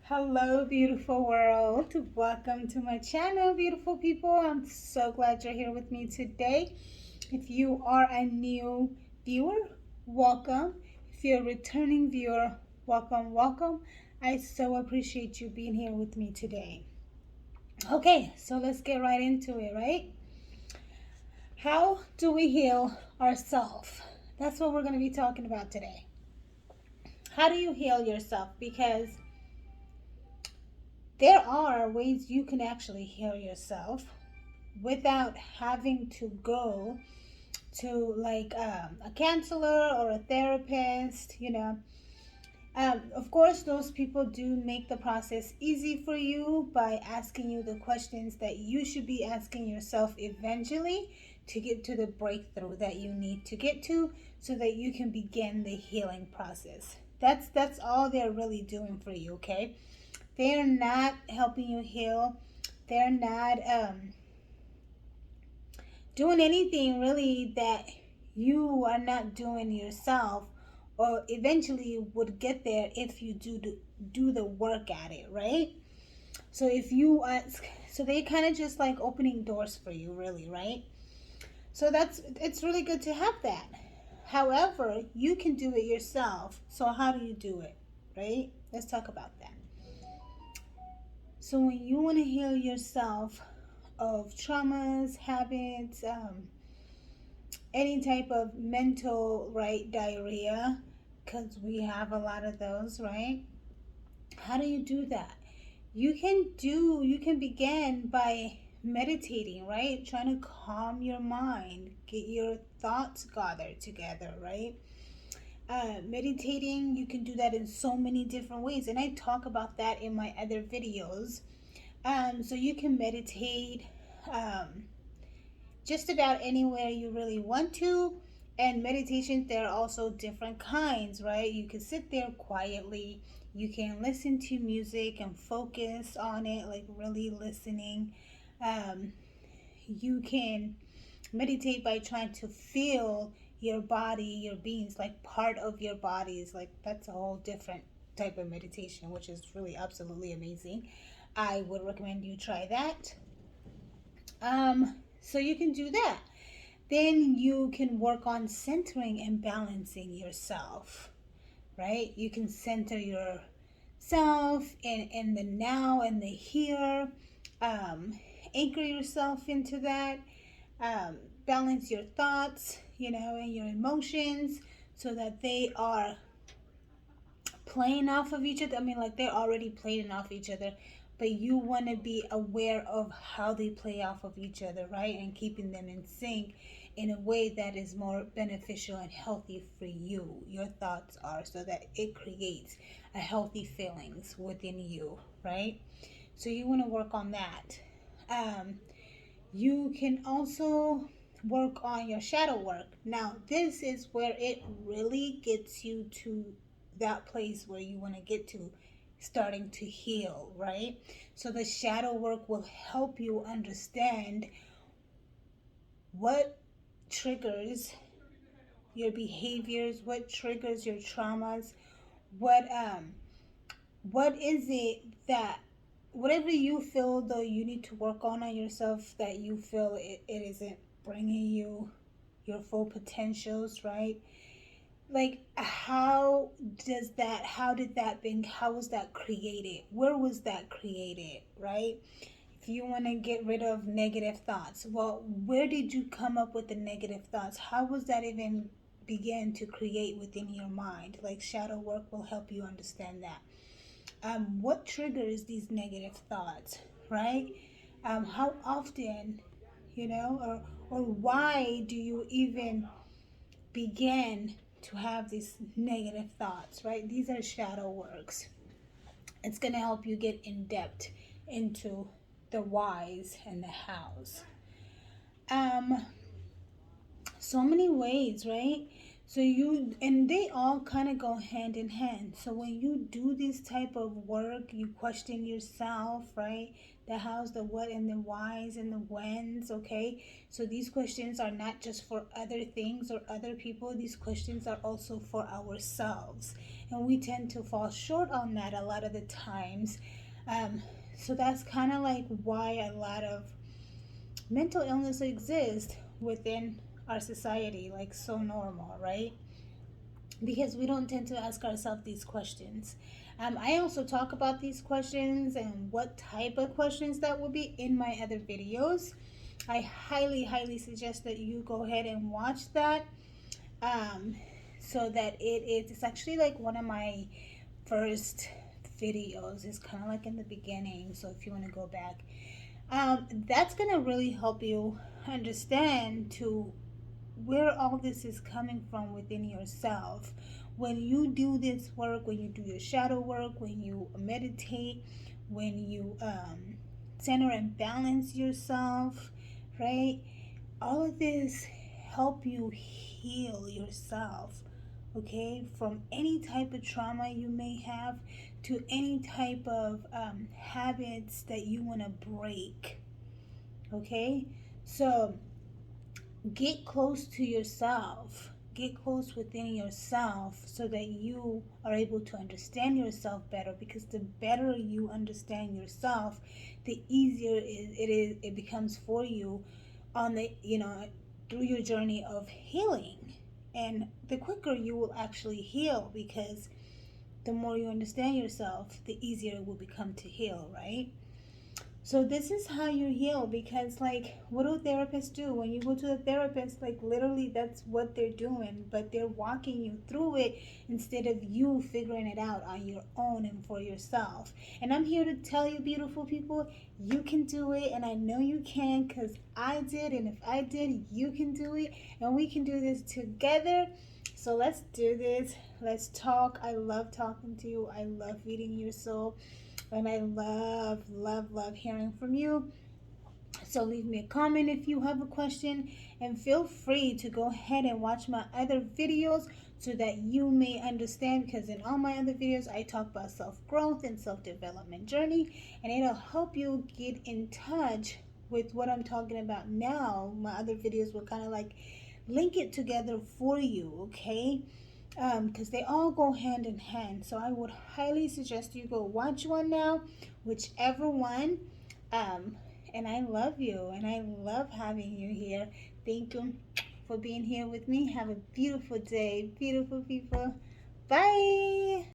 Hello, beautiful world. Welcome to my channel, beautiful people. I'm so glad you're here with me today. If you are a new viewer, welcome. If you're a returning viewer, welcome, welcome. I so appreciate you being here with me today. Okay, so let's get right into it, right? How do we heal ourselves? That's what we're going to be talking about today. How do you heal yourself? Because there are ways you can actually heal yourself without having to go to a counselor or a therapist. Of course, those people do make the process easy for you by asking you the questions that you should be asking yourself eventually to get to the breakthrough that you need to get to so that you can begin the healing process. That's all they're really doing for you, okay? They're not helping you heal. They're not doing anything really that you are not doing yourself, or eventually would get there if you do the work at it, right? So if you ask, so they kind of just like opening doors for you, really, right? So it's really good to have that. However, you can do it yourself. So how do you do it, right? Let's talk about that. So when you want to heal yourself of traumas, habits, any type of mental, right, diarrhea, because we have a lot of those, right? How do you do that? You can begin by meditating, right? Trying to calm your mind, get your thoughts gathered together, right? Meditating, you can do that in so many different ways, and I talk about that in my other videos. So you can meditate um, just about anywhere you really want to. And meditations, there are also different kinds, right? You can sit there quietly, you can listen to music and focus on it, like really listening. um, you can meditate by trying to feel your body, your beings, like part of your body is like, that's a whole different type of meditation, which is really absolutely amazing. I would recommend you try that. So you can do that. Then you can work on centering and balancing yourself, right? You can center yourself in the now and the here. Anchor yourself into that. um, Balance your thoughts, and your emotions, so that they are playing off of each other. I mean, like, they're already playing off each other, but you want to be aware of how they play off of each other, right? And keeping them in sync in a way that is more beneficial and healthy for you. Your thoughts are, so that it creates a healthy feelings within you, right? So you want to work on that. You can also work on your shadow work. Now, this is where it really gets you to that place where you want to get to, starting to heal, right? So, the shadow work will help you understand what triggers your behaviors, what triggers your traumas, what is it that, whatever you feel though you need to work on yourself, that you feel it isn't bringing you your full potentials, right? Like, how did that been, how was that created, where was that created, right? If you want to get rid of negative thoughts, well, where did you come up with the negative thoughts? How was that even began to create within your mind? Like, shadow work will help you understand that. What triggers these negative thoughts, right? How often, or why do you even begin to have these negative thoughts, right? These are shadow works. It's going to help you get in depth into the whys and the hows. Um, so many ways, right? So you, and they all kind of go hand in hand. So when you do this type of work, you question yourself, right? The hows, the what, and the whys, and the whens. Okay, so these questions are not just for other things or other people. These questions are also for ourselves. and we tend to fall short on that a lot of the times. So that's kind of like why a lot of mental illness exists within our society, like so normal, right? Because we don't tend to ask ourselves these questions. I also talk about these questions and what type of questions that will be in my other videos. I highly, highly suggest that you go ahead and watch that, um, so that it's actually like one of my first videos. It's kind of like in the beginning. So if you want to go back, that's going to really help you understand to where all this is coming from within yourself. When you do this work, when you do your shadow work, when you meditate, when you center and balance yourself, right? All of this help you heal yourself, okay? From any type of trauma you may have to any type of habits that you want to break, okay? So get close to yourself, get close within yourself so that you are able to understand yourself better, because the better you understand yourself, the easier it becomes for you on the, through your journey of healing, and the quicker you will actually heal, because the more you understand yourself, the easier it will become to heal, right? So this is how you heal, because like what do therapists do? When you go to the therapist, like literally that's what they're doing, but they're walking you through it instead of you figuring it out on your own and for yourself. And I'm here to tell you, beautiful people, you can do it, and I know you can, because I did, and if I did, you can do it, and we can do this together. So let's do this. Let's talk. I love talking to you. I love feeding your soul. And I love, love, love hearing from you. So leave me a comment if you have a question, and feel free to go ahead and watch my other videos so that you may understand, because in all my other videos I talk about self-growth and self-development journey, and it'll help you get in touch with what I'm talking about now. My other videos will kind of like link it together for you, okay? Because they all go hand in hand. So I would highly suggest you go watch one now, whichever one. Um, and I love you, and I love having you here. Thank you for being here with me. Have a beautiful day, beautiful people. Bye.